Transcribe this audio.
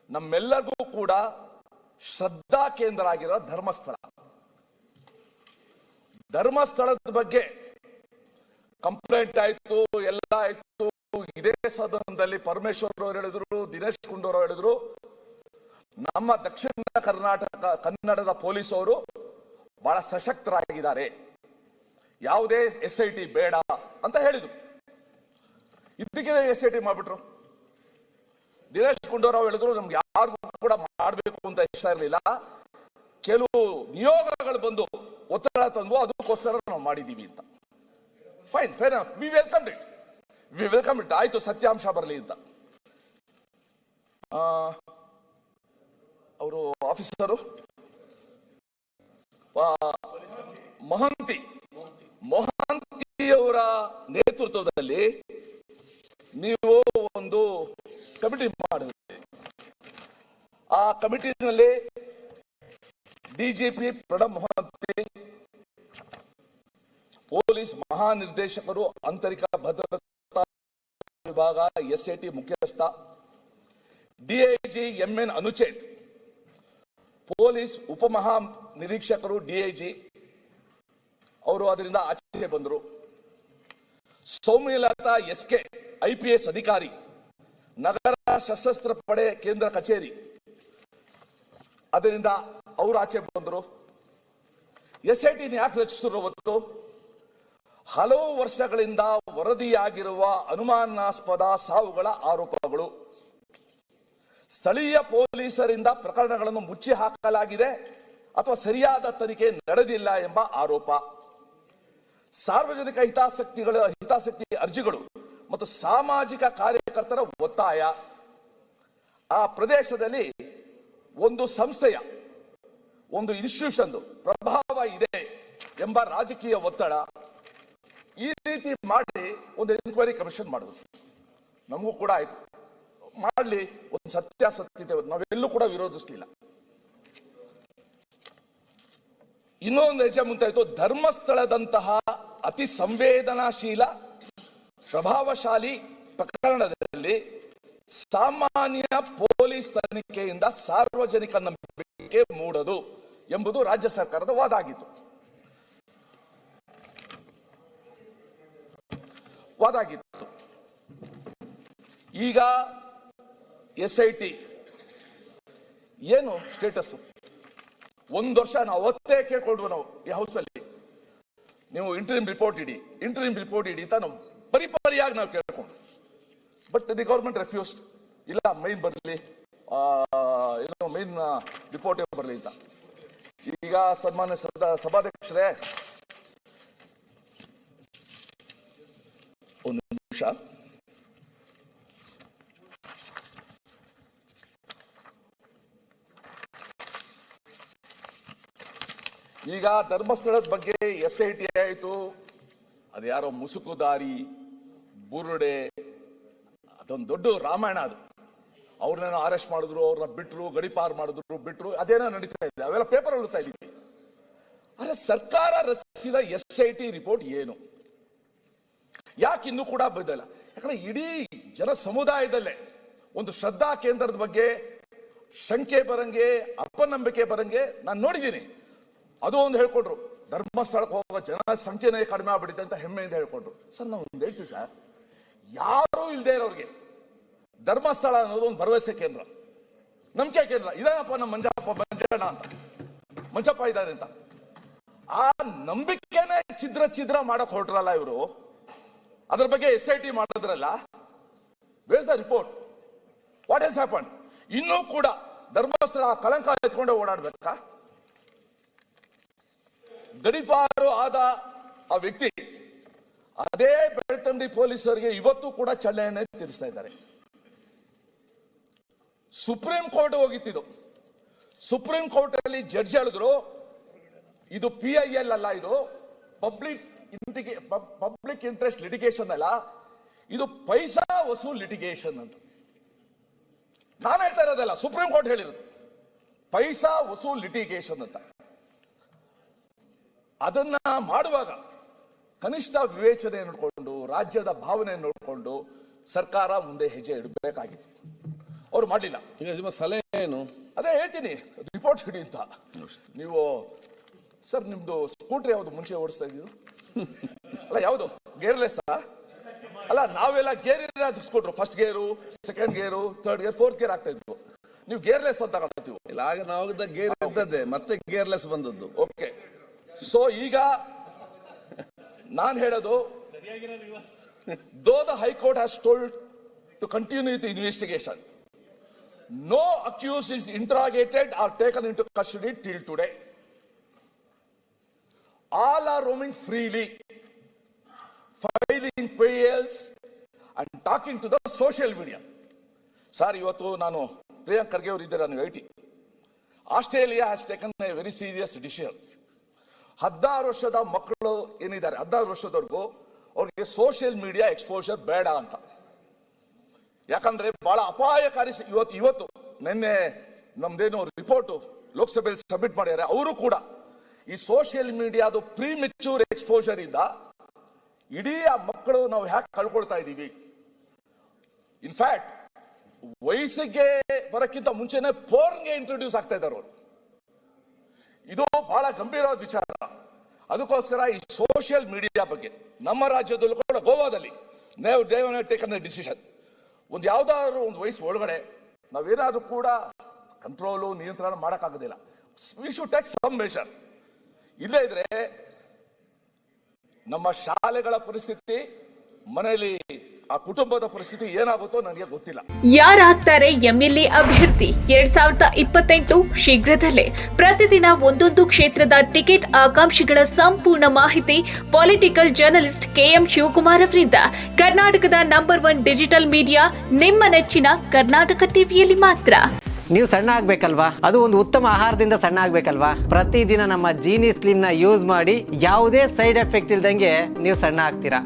ನಮ್ಮೆಲ್ಲರಿಗೂ ಕೂಡ ಶ್ರದ್ಧಾ ಕೇಂದ್ರ ಆಗಿರೋ ಧರ್ಮಸ್ಥಳದ ಬಗ್ಗೆ ಕಂಪ್ಲೇಂಟ್ ಆಯ್ತು, ಎಲ್ಲ ಆಯ್ತು. ಇದೇ ಸದನದಲ್ಲಿ ಪರಮೇಶ್ವರ್ ಅವರು ಹೇಳಿದ್ರು, ದಿನೇಶ್ ಗುಂಡೂರಾವ್ ಹೇಳಿದ್ರು, ನಮ್ಮ ದಕ್ಷಿಣ ಕನ್ನಡದ ಪೊಲೀಸ್ ಅವರು ಬಹಳ ಸಶಕ್ತರಾಗಿದ್ದಾರೆ, ಯಾವುದೇ SIT ಬೇಡ ಅಂತ ಹೇಳಿದ್ರು. ಇದಕ್ಕೆ SIT ಮಾಡ್ಬಿಟ್ರು. ದಿನೇಶ್ ಗುಂಡೂರಾವ್ ಹೇಳಿದ್ರು, ನಮ್ಗೆ ಯಾರಿಗೂ ಕೂಡ ಮಾಡಬೇಕು ಅಂತ ಇಷ್ಟ ಇರಲಿಲ್ಲ, ಕೆಲವು ನಿಯೋಗಗಳು ಬಂದು ಒತ್ತಡ ತಂದು ಅದಕ್ಕೋಸ್ಕರ ನಾವು ಮಾಡಿದೀವಿ ಅಂತ. Fine, fair enough, V welcome it. ಆಯ್ತು, ಸತ್ಯಾಂಶ ಬರಲಿ ಅಂತ. ಅವರು ಆಫೀಸರು ಮೊಹಂತಿಯವರ ನೇತೃತ್ವದಲ್ಲಿ ನೀವು ಒಂದು ಕಮಿಟಿ ಮಾಡಿದ್ರಿ. ಆ ಕಮಿಟಿನಲ್ಲಿ DGP ಪ್ರಣಬ್ ಮೊಹಂತಿ, ಪೊಲೀಸ್ ಮಹಾನಿರ್ದೇಶಕರು, ಆಂತರಿಕ ಭದ್ರತಾ ವಿಭಾಗ SIT ಮುಖ್ಯಸ್ಥ DIG MN ಅನುಚೇತ್, ಪೊಲೀಸ್ ಉಪಮಹಾ ನಿರೀಕ್ಷಕರು DIG ಅವರು ಅದರಿಂದ ಆಚೆ ಬಂದರು. ಸೌಮ್ಯಲತಾ SK IPS ಅಧಿಕಾರಿ, ನಗರ ಸಶಸ್ತ್ರ ಪಡೆ ಕೇಂದ್ರ ಕಚೇರಿ, ಅದರಿಂದ ಅವರು ಆಚೆ ಬಂದರು. SIT ಯಾಕೆ ರಚಿಸಿದ್ರು ಗೊತ್ತು? ಹಲವು ವರ್ಷಗಳಿಂದ ವರದಿಯಾಗಿರುವ ಅನುಮಾನಾಸ್ಪದ ಸಾವುಗಳ ಆರೋಪಗಳು, ಸ್ಥಳೀಯ ಪೊಲೀಸರಿಂದ ಪ್ರಕರಣಗಳನ್ನು ಮುಚ್ಚಿ ಹಾಕಲಾಗಿದೆ ಅಥವಾ ಸರಿಯಾದ ತನಿಖೆ ನಡೆದಿಲ್ಲ ಎಂಬ ಆರೋಪ, ಸಾರ್ವಜನಿಕ ಹಿತಾಸಕ್ತಿ ಅರ್ಜಿಗಳು ಮತ್ತು ಸಾಮಾಜಿಕ ಕಾರ್ಯಕರ್ತರ ಒತ್ತಾಯ, ಆ ಪ್ರದೇಶದಲ್ಲಿ ಒಂದು ಸಂಸ್ಥೆಯ, ಒಂದು ಇನ್ಸ್ಟಿಟ್ಯೂಷನ್ ಪ್ರಭಾವ ಇದೆ ಎಂಬ ರಾಜಕೀಯ ಒತ್ತಡ, ಈ ರೀತಿ ಮಾಡಿ ಒಂದು ಎನ್ಕ್ವೈರಿ ಕಮಿಷನ್ ಮಾಡುವುದು. ನಮಗೂ ಕೂಡ ಆಯ್ತು, ಮಾಡಲಿ, ಒಂದು ಸತ್ಯಾಸತ್ಯತೆ ನಾವೆಲ್ಲೂ ಕೂಡ ವಿರೋಧಿಸಲಿಲ್ಲ. ಇನ್ನೊಂದು ಹೆಜ್ಜೆ ಮುಂತಾಯ್ತು. ಧರ್ಮಸ್ಥಳದಂತಹ ಅತಿ ಸಂವೇದನಾಶೀಲ ಪ್ರಭಾವಶಾಲಿ ಪ್ರಕರಣದಲ್ಲಿ ಸಾಮಾನ್ಯ ಪೊಲೀಸ್ ತನಿಖೆಯಿಂದ ಸಾರ್ವಜನಿಕ ನಂಬಿಕೆ ಮೂಡದು ಎಂಬುದು ರಾಜ್ಯ ಸರ್ಕಾರದ ವಾದ ಆಗಿತ್ತು. ಈಗ SIT ಏನು ಸ್ಟೇಟಸ್? ಒಂದು ವರ್ಷ ನಾವು ಅವತ್ತೇ ಕೇಳ್ಕೊಂಡ್ವು, ನಾವು ಈ ಹೌಸ್ ಅಲ್ಲಿ, ನೀವು ಇಂಟರಿಮ್ ರಿಪೋರ್ಟ್ ಇಡಿ ಅಂತ ನಾವು ಪರಿಯಾಗಿ ನಾವು ಕೇಳ್ಕೊಂಡು, ಬಟ್ ದಿ ಗವರ್ಮೆಂಟ್ ರೆಫ್ಯೂಸ್ಡ್. ಇಲ್ಲ, ಮೈನ್ ಬರಲಿ, ಏನು ಮೈನ್ ರಿಪೋರ್ಟ್ ಬರಲಿ ಅಂತ. ಈಗ ಸನ್ಮಾನ್ಯ ಸಭಾಧ್ಯಕ್ಷರೇ, ಒಂದು ನಿಮಿಷ, ಈಗ ಧರ್ಮಸ್ಥಳದ ಬಗ್ಗೆ SIT ಆಯಿತು, ಅದು ಯಾರೋ ಮುಸುಕುದಾರಿ ಬುರುಡೆ, ಅದೊಂದು ದೊಡ್ಡ ರಾಮಾಯಣ. ಅದು ಅವ್ರನ್ನೇನೋ ಅರೆಸ್ಟ್ ಮಾಡಿದ್ರು, ಅವ್ರನ್ನ ಬಿಟ್ರು, ಗಡಿಪಾರು ಮಾಡಿದ್ರು, ಬಿಟ್ರು, ಅದೇನೋ ನಡೀತಾ ಇದೆ, ಅವೆಲ್ಲ ಪೇಪರ್ ಓದ್ತಾ ಇದ್ದೀವಿ. ಆದ್ರೆ ಸರ್ಕಾರ ರಚಿಸಿದ SIT ರಿಪೋರ್ಟ್ ಏನು, ಯಾಕೆ ಇನ್ನೂ ಕೂಡ ಬಂದಿಲ್ಲ? ಯಾಕಂದ್ರೆ ಇಡೀ ಜನ ಸಮುದಾಯದಲ್ಲೇ ಒಂದು ಶ್ರದ್ಧಾ ಕೇಂದ್ರದ ಬಗ್ಗೆ ಶಂಕೆ ಬರಂಗೆ, ಅಪನಂಬಿಕೆ ಬರಂಗೆ ನಾನು ನೋಡಿದ್ದೀನಿ. ಅದು ಒಂದು ಹೇಳ್ಕೊಂಡ್ರು, ಧರ್ಮಸ್ಥಳಕ್ಕೆ ಹೋಗೋ ಜನ ಸಂಖ್ಯೆನೇ ಕಡಿಮೆ ಆಗ್ಬಿಟ್ಟಿದೆ ಅಂತ ಹೆಮ್ಮೆಯಿಂದ ಹೇಳ್ಕೊಂಡ್ರು. ಸರ್, ನಾವು ಒಂದು ಹೇಳ್ತೀವಿ ಸರ್, ಯಾರೂ ಇಲ್ಲದೆ ಇರೋರಿಗೆ ಧರ್ಮಸ್ಥಳ ಅನ್ನೋದು ಒಂದು ಭರವಸೆ ಕೇಂದ್ರ, ನಂಬಿಕೆ ಕೇಂದ್ರ. ಇದೇನಪ್ಪ ನಮ್ಮ ಮಂಜಪ್ಪ ಇದ್ದಾರೆ ಅಂತ ಆ ನಂಬಿಕೆನೇ ಛಿದ್ರ ಮಾಡಕ್ ಹೊರಟ್ರಲ್ಲ ಇವರು. ಅದ್ರ ಬಗ್ಗೆ SIT ಮಾಡಿದ್ರಲ್ಲ, where the report? What has happen? ಇನ್ನೂ ಕೂಡ ಧರ್ಮಸ್ಥಳ ಕಳಂಕ ಎತ್ಕೊಂಡೆ ಓಡಾಡ್ಬೇಕಾ? ಗಡಿಪಾರು ಆದ ಆ ವ್ಯಕ್ತಿ ಅದೇ ಬೆಳ್ತಂಗಡಿ ಪೊಲೀಸರಿಗೆ ಇವತ್ತು ಕೂಡ ಚಲನೆ ತೀರಿಸ್ತಾ ಇದ್ದಾರೆ. ಸುಪ್ರೀಂ ಕೋರ್ಟ್ ಹೋಗಿತ್ತಿದ್ದು. ಸುಪ್ರೀಂ ಕೋರ್ಟ್ ಅಲ್ಲಿ ಜಡ್ಜ್ ಹೇಳಿದ್ರು, ಇದು PIL ಅಲ್ಲ, ಇದು ಪಬ್ಲಿಕ್ ಇಂಟ್ರೆಸ್ಟ್ ಲಿಟಿಗೇಷನ್ ಅಲ್ಲ, ಇದು ಪೈಸಾ ವಸೂಲ್ ಲಿಟಿಗೇಷನ್ ಅಂತ. ನಾನು ಹೇಳ್ತಾ ಇರೋದಲ್ಲ, ಸುಪ್ರೀಂ ಕೋರ್ಟ್ ಹೇಳಿರೋದು ಪೈಸಾ ವಸೂಲ್ ಲಿಟಿಗೇಷನ್ ಅಂತ. ಅದನ್ನ ಮಾಡುವಾಗ ಕನಿಷ್ಠ ವಿವೇಚನೆ ನೋಡಿಕೊಂಡು, ರಾಜ್ಯದ ಭಾವನೆ ನೋಡಿಕೊಂಡು ಸರ್ಕಾರ ಮುಂದೆ ಹೆಜ್ಜೆ ಇಡಬೇಕಾಗಿತ್ತು. ಅವ್ರು ಮಾಡಲಿಲ್ಲ. ಈಗ ನಿಮ್ಮ ಸಲಹೆ ಏನು? ಅದೇ ಹೇಳ್ತೀನಿ, ರಿಪೋರ್ಟ್ ಹಿಡಿ ಅಂತ. ನೀವು ಸರ್ ನಿಮ್ದು ಸ್ಕೂಟರ್ ಯಾವುದು ಮುಂಚೆ ಓಡಿಸ್ತಾ ಇದ್ದೀವಿ? ಅಲ್ಲ ಯಾವುದು ಗೇರ್ಲೆಸ್ ಅಲ್ಲ, ನಾವೆಲ್ಲ ಗೇರ್ ಸ್ಕೂಟರ್, ಫಸ್ಟ್ ಗೇರು, ಸೆಕೆಂಡ್ ಗೇರು, ಥರ್ಡ್ ಗೇರ್, ಫೋರ್ತ್ ಗೇರ್ ಆಗ್ತಾ ಇದ್ವು. ನೀವು ಗೇರ್ಲೆಸ್ ಅಂತ ಕಾಣ್ತೀವಿ. ಇಲ್ಲ, ಆಗ ನಾವು ಗೇರ್ ಇದ್ದದ್ದೇ, ಮತ್ತೆ ಗೇರ್ಲೆಸ್ ಬಂದದ್ದು. ಓಕೆ, ಸೊ ಈಗ ನಾನು ಹೇಳೋದು, though the High Court has told to continue the investigation, no accused is interrogated or taken into custody till today. All are roaming freely, filing PLs and talking to the social media. Sir, ಇವತ್ತು ನಾನು ಪ್ರಿಯಾಂಕ್ ಖರ್ಗೆ ಅವರು ಇದ್ದಾರೆ, ನಾನು IT. Australia has taken A very serious decision. 16 ವರ್ಷದ ಮಕ್ಕಳು ಏನಿದ್ದಾರೆ, 16 ವರ್ಷದವರೆಗೂ ಅವ್ರಿಗೆ ಸೋಷಿಯಲ್ ಮೀಡಿಯಾ ಎಕ್ಸ್ಪೋಜರ್ ಬೇಡ ಅಂತ. ಯಾಕಂದ್ರೆ ಬಹಳ ಅಪಾಯಕಾರಿ. ಇವತ್ತು ನಿನ್ನೆ ನಮ್ದೇನು ರಿಪೋರ್ಟ್ ಲೋಕಸಭೆಯಲ್ಲಿ ಸಬ್ಮಿಟ್ ಮಾಡಿದ್ದಾರೆ, ಅವರು ಕೂಡ ಈ ಸೋಷಿಯಲ್ ಮೀಡಿಯಾದು ಪ್ರೀ ಮೆಚ್ಯೂರ್ ಎಕ್ಸ್ಪೋಜರ್ ಇಂದ ಇಡೀ ಆ ಮಕ್ಕಳು ನಾವು ಹ್ಯಾಕ್ ಕಳ್ಕೊಳ್ತಾ ಇದ್ದೀವಿ. ಇನ್ಫ್ಯಾಕ್ಟ್ ವಯಸ್ಸಿಗೆ ಬರಕ್ಕಿಂತ ಮುಂಚೆನೆ ಪೋರ್ನ್ಗೆ ಇಂಟ್ರೊಡ್ಯೂಸ್ ಆಗ್ತಾ ಇದ್ದಾರೆ ಅವರು. ಇದು ಬಹಳ ಗಂಭೀರವಾದ ವಿಚಾರ. ಅದಕ್ಕೋಸ್ಕರ ಈ ಸೋಷಿಯಲ್ ಮೀಡಿಯಾ ಬಗ್ಗೆ ನಮ್ಮ ರಾಜ್ಯದಲ್ಲೂ ಕೂಡ, ಗೋವಾದಲ್ಲಿ ಟೇಕನ್ ಡಿಸಿಷನ್. ಒಂದು ಯಾವ್ದಾದ್ರು ಒಂದು ವಯಸ್ಸು ಒಳಗಡೆ ನಾವೇನಾದ್ರೂ ಕೂಡ ಕಂಟ್ರೋಲು, ನಿಯಂತ್ರಣ ಮಾಡಕ್ಕಾಗೋದಿಲ್ಲ. We should take some measure. ಇಲ್ಲೇ ಇದ್ರೆ ನಮ್ಮ ಶಾಲೆಗಳ ಪರಿಸ್ಥಿತಿ, ಮನೆಯಲ್ಲಿ ಆ ಕುಟುಂಬದ ಪರಿಸ್ಥಿತಿ ಏನಾಗುತ್ತೋ ನನಗೆ ಗೊತ್ತಿಲ್ಲ. ಯಾರಾಗ್ತಾರೆ ಎಂಎಲ್ಎ ಅಭ್ಯರ್ಥಿ 2028 ಶೀಘ್ರದಲ್ಲೇ. ಪ್ರತಿದಿನ ಒಂದೊಂದು ಕ್ಷೇತ್ರದ ಟಿಕೆಟ್ ಆಕಾಂಕ್ಷಿಗಳ ಸಂಪೂರ್ಣ ಮಾಹಿತಿ ಪೊಲಿಟಿಕಲ್ ಜರ್ನಲಿಸ್ಟ್ KM ಶಿವಕುಮಾರ್ ಅವರಿಂದ. ಕರ್ನಾಟಕದ ನಂಬರ್ 1 ಡಿಜಿಟಲ್ ಮೀಡಿಯಾ ನಿಮ್ಮ ನೆಚ್ಚಿನ ಕರ್ನಾಟಕ ಟಿವಿಯಲ್ಲಿ ಮಾತ್ರ. ನೀವು ಸಣ್ಣ ಆಗ್ಬೇಕಲ್ವಾ? ಅದು ಒಂದು ಉತ್ತಮ ಆಹಾರದಿಂದ ಸಣ್ಣ ಆಗ್ಬೇಕಲ್ವಾ? ಪ್ರತಿದಿನ ನಮ್ಮ ಜೀನಿ ಸ್ಲಿಮ್ ನ ಯೂಸ್ ಮಾಡಿ ಯಾವುದೇ ಸೈಡ್ ಎಫೆಕ್ಟ್ ಇಲ್ದಂಗೆ ನೀವು ಸಣ್ಣ ಆಗ್ತೀರಾ.